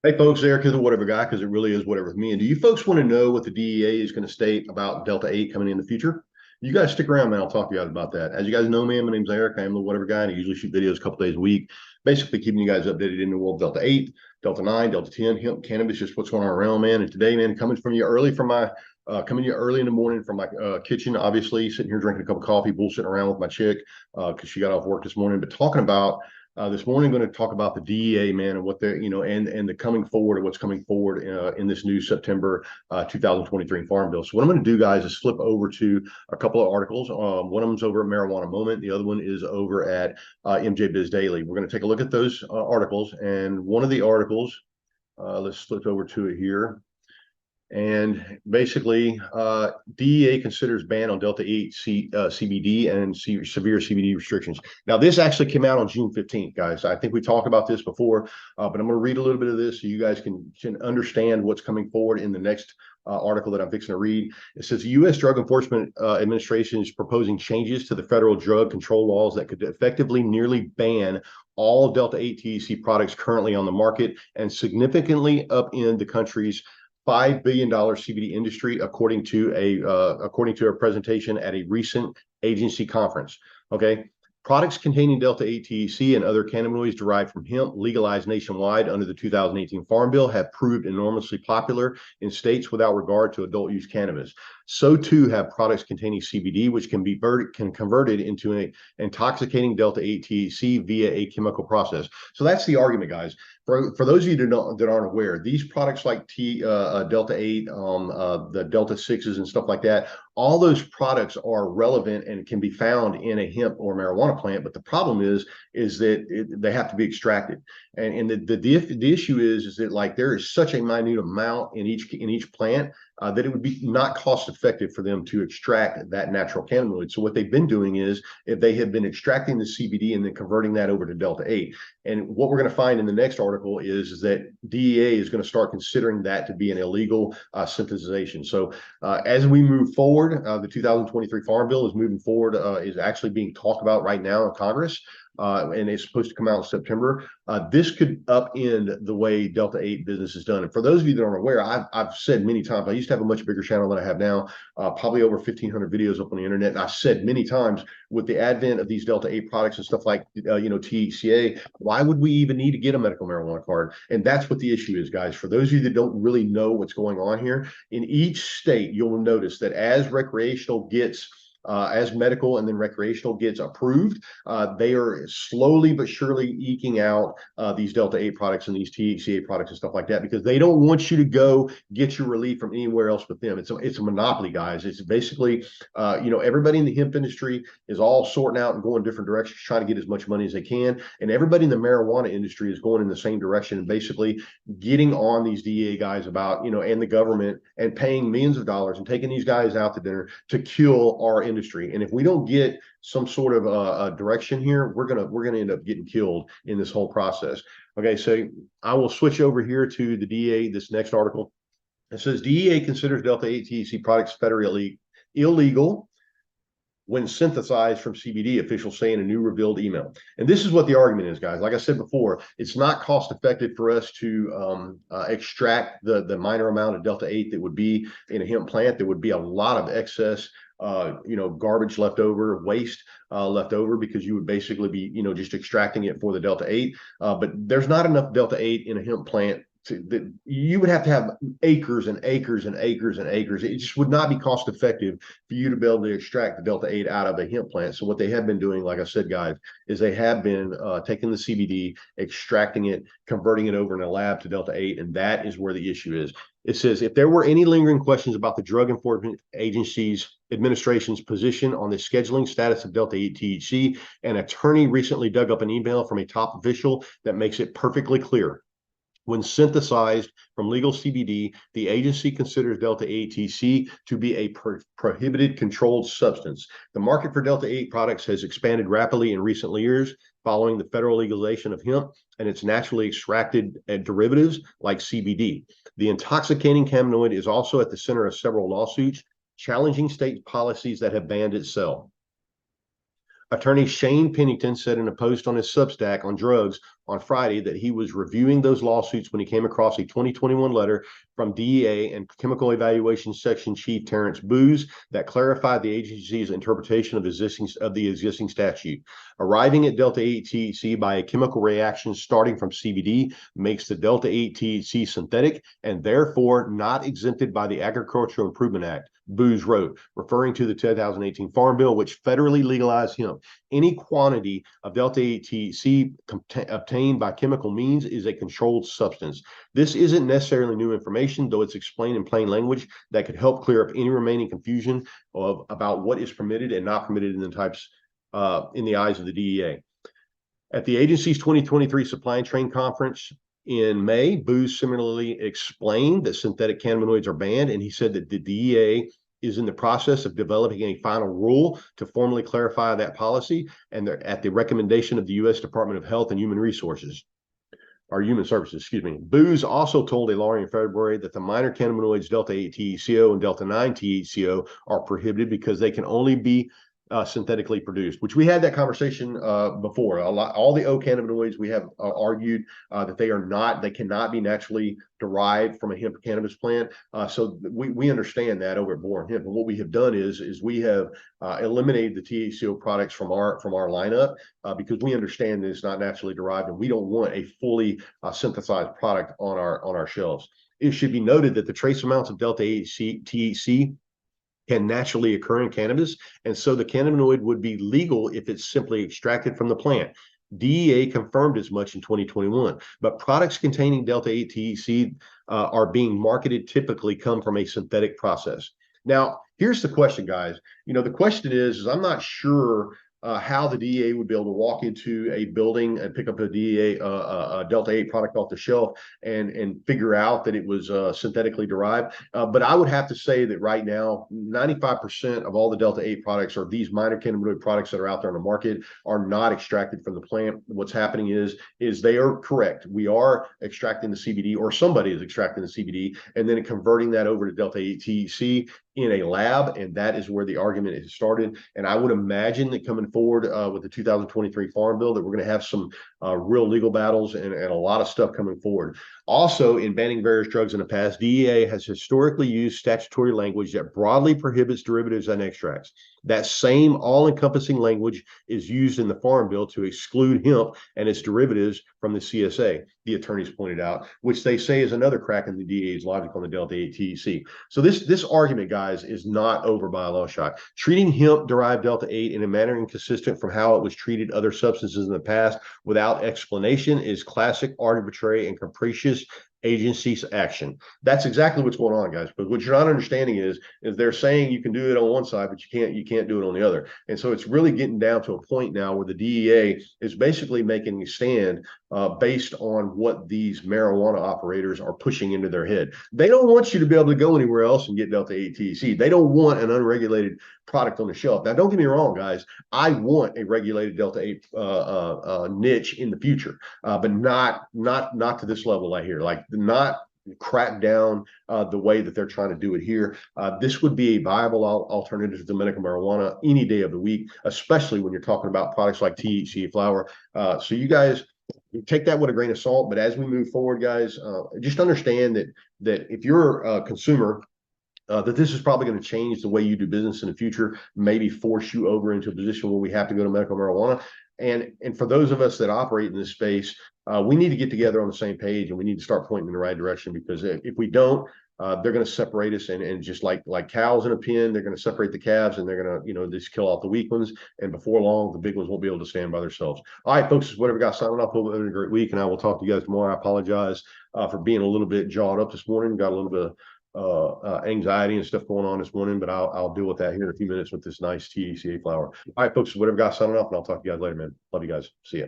Hey folks, Eric is the whatever guy because it really is whatever with me. And do you folks want to know what the DEA is going to state about Delta-8 coming in the future? You guys stick around, man. I'll talk to you guys about that. As you guys know, man, my name's Eric. I am the whatever guy, and I usually shoot videos a couple days a week, basically keeping you guys updated in the world of Delta-8, Delta-9, Delta-10, hemp, cannabis, just what's going on around, man. And today, man, coming to you early in the morning from my kitchen, obviously sitting here drinking a cup of coffee, bullshitting around with my chick because she got off work this morning, but talking about this morning, I'm going to talk about the DEA, man, and what they're, and the coming forward of what's coming forward in this new September 2023 Farm Bill. So what I'm going to do, guys, is flip over to a couple of articles. One of them's over at Marijuana Moment. The other one is over at MJ Biz Daily. We're going to take a look at those articles. And one of the articles, let's flip over to it here. And basically, DEA considers ban on Delta-8 CBD and severe CBD restrictions. Now, this actually came out on June 15th, guys. I think we talked about this before, but I'm going to read a little bit of this so you guys can understand what's coming forward in the next article that I'm fixing to read. It says the U.S. Drug Enforcement Administration is proposing changes to the federal drug control laws that could effectively nearly ban all Delta-8 THC products currently on the market and significantly upend the country's $5 billion CBD industry, according to a presentation at a recent agency conference. Okay. Products containing Delta-8 THC and other cannabinoids derived from hemp legalized nationwide under the 2018 Farm Bill have proved enormously popular in states without regard to adult use cannabis. So too have products containing CBD, which can be converted into an intoxicating Delta-8 THC via a chemical process. So that's the argument, guys. For those of you that aren't aware, these products like Delta-8, the Delta-6s and stuff like that, all those products are relevant and can be found in a hemp or marijuana plant. But the problem is that they have to be extracted. And the issue is that like there is such a minute amount in each plant that it would be not cost effective for them to extract that natural cannabinoid. So what they've been doing is if they have been extracting the CBD and then converting that over to Delta-8. And what we're going to find in the next article is that DEA is going to start considering that to be an illegal synthesization. So as we move forward, the 2023 Farm Bill is moving forward, is actually being talked about right now in Congress. And it's supposed to come out in September. This could upend the way Delta-8 business is done. And for those of you that aren't aware, I've said many times, I used to have a much bigger channel than I have now, probably over 1,500 videos up on the internet. And I've said many times with the advent of these Delta-8 products and stuff like, THC-A, why would we even need to get a medical marijuana card? And that's what the issue is, guys. For those of you that don't really know what's going on here, in each state, you'll notice that as recreational gets as medical and then recreational gets approved, they are slowly but surely eking out these Delta-8 products and these THC-A products and stuff like that because they don't want you to go get your relief from anywhere else but them. It's a monopoly, guys. It's basically, everybody in the hemp industry is all sorting out and going different directions, trying to get as much money as they can. And everybody in the marijuana industry is going in the same direction and basically getting on these DEA guys about, and the government and paying millions of dollars and taking these guys out to dinner to kill our industry. And if we don't get some sort of direction here, we're gonna end up getting killed in this whole process. Okay, so I will switch over here to the DEA. This next article, it says DEA considers Delta-8 THC products federally illegal when synthesized from CBD, officials say in a new revealed email. And this is what the argument is, guys. Like I said before, it's not cost effective for us to extract the minor amount of Delta-8 that would be in a hemp plant. There would be a lot of excess garbage left over, waste left over, because you would basically be, just extracting it for the Delta-8. But there's not enough Delta-8 in a hemp plant that you would have to have acres and acres and acres and acres. It just would not be cost effective for you to be able to extract the Delta-8 out of a hemp plant. So what they have been doing, like I said, guys, is they have been taking the CBD, extracting it, converting it over in a lab to Delta-8, and that is where the issue is. It says, if there were any lingering questions about the Drug Enforcement Agency's administration's position on the scheduling status of Delta-8 THC, an attorney recently dug up an email from a top official that makes it perfectly clear. When synthesized from legal CBD, the agency considers Delta-8 THC to be a prohibited controlled substance. The market for Delta-8 products has expanded rapidly in recent years following the federal legalization of hemp and its naturally extracted derivatives like CBD. The intoxicating cannabinoid is also at the center of several lawsuits challenging state policies that have banned its sale. Attorney Shane Pennington said in a post on his Substack on drugs on Friday that he was reviewing those lawsuits when he came across a 2021 letter from DEA and Chemical Evaluation Section Chief Terrence Booz that clarified the agency's interpretation of the existing statute. Arriving at Delta-8 THC by a chemical reaction starting from CBD makes the Delta-8 THC synthetic and therefore not exempted by the Agricultural Improvement Act, Booz wrote, referring to the 2018 Farm Bill, which federally legalized hemp. Any quantity of Delta-8 THC obtained by chemical means is a controlled substance. This isn't necessarily new information, though it's explained in plain language that could help clear up any remaining confusion about what is permitted and not permitted in the eyes of the DEA. At the agency's 2023 Supply and Train Conference in May, Booz similarly explained that synthetic cannabinoids are banned, and he said that the DEA is in the process of developing a final rule to formally clarify that policy, and they're at the recommendation of the U.S. Department of Health and Human Services. Booz also told a lawyer in February that the minor cannabinoids Delta-8 THC-O and Delta-9 THC-O are prohibited because they can only be synthetically produced, which we had that conversation before. All the O cannabinoids we have argued that they cannot be naturally derived from a hemp cannabis plant. So we understand that over at Bourne Hemp. And what we have done is we have eliminated the THC-O products from our lineup because we understand that it's not naturally derived, and we don't want a fully synthesized product on our shelves. It should be noted that the trace amounts of Delta-8 THC can naturally occur in cannabis, and so the cannabinoid would be legal if it's simply extracted from the plant. DEA confirmed as much in 2021, but products containing Delta-8 THC are being marketed typically come from a synthetic process. Now, here's the question, guys. The question is I'm not sure how the DEA would be able to walk into a building and pick up a Delta-8 product off the shelf and figure out that it was synthetically derived. But I would have to say that right now, 95% of all the Delta-8 products, or these minor cannabinoid products that are out there on the market, are not extracted from the plant. What's happening is they are correct. We are extracting the CBD, or somebody is extracting the CBD, and then converting that over to Delta-8 THC in a lab, and that is where the argument has started. And I would imagine that coming forward with the 2023 Farm Bill, that we're going to have some real legal battles and a lot of stuff coming forward. Also, in banning various drugs in the past, DEA has historically used statutory language that broadly prohibits derivatives and extracts. That same all-encompassing language is used in the Farm Bill to exclude hemp and its derivatives from the CSA, the attorneys pointed out, which they say is another crack in the DEA's logic on the Delta-8 THC. So this argument, guys, is not over by a long shot. Treating hemp-derived Delta-8 in a manner inconsistent from how it was treated other substances in the past without explanation is classic arbitrary and capricious agency's action. That's exactly what's going on, guys. But what you're not understanding is they're saying you can do it on one side, but you can't do it on the other. And so it's really getting down to a point now where the DEA is basically making a stand based on what these marijuana operators are pushing into their head. They don't want you to be able to go anywhere else and get Delta-8 THC. They don't want an unregulated product on the shelf. Now, don't get me wrong, guys. I want a regulated Delta-8 niche in the future, but not to this level right here. Like, not crack down the way that they're trying to do it here. This would be a viable alternative to medical marijuana any day of the week, especially when you're talking about products like THC flower. So you guys take that with a grain of salt. But as we move forward, guys, just understand that if you're a consumer, that this is probably going to change the way you do business in the future, maybe force you over into a position where we have to go to medical marijuana. And for those of us that operate in this space, we need to get together on the same page, and we need to start pointing in the right direction, because if we don't, they're going to separate us, and just like cows in a pen, they're going to separate the calves, and they're going to just kill off the weak ones. And before long, the big ones won't be able to stand by themselves. All right, folks, Thewhateverguy signing off. Hope you're having a great week, and I will talk to you guys tomorrow. I apologize for being a little bit jawed up this morning. Got a little bit of anxiety and stuff going on this morning, but I'll deal with that here in a few minutes with this nice THCA flower. All right, folks, Thewhateverguy signing off, and I'll talk to you guys later, man. Love you guys. See ya.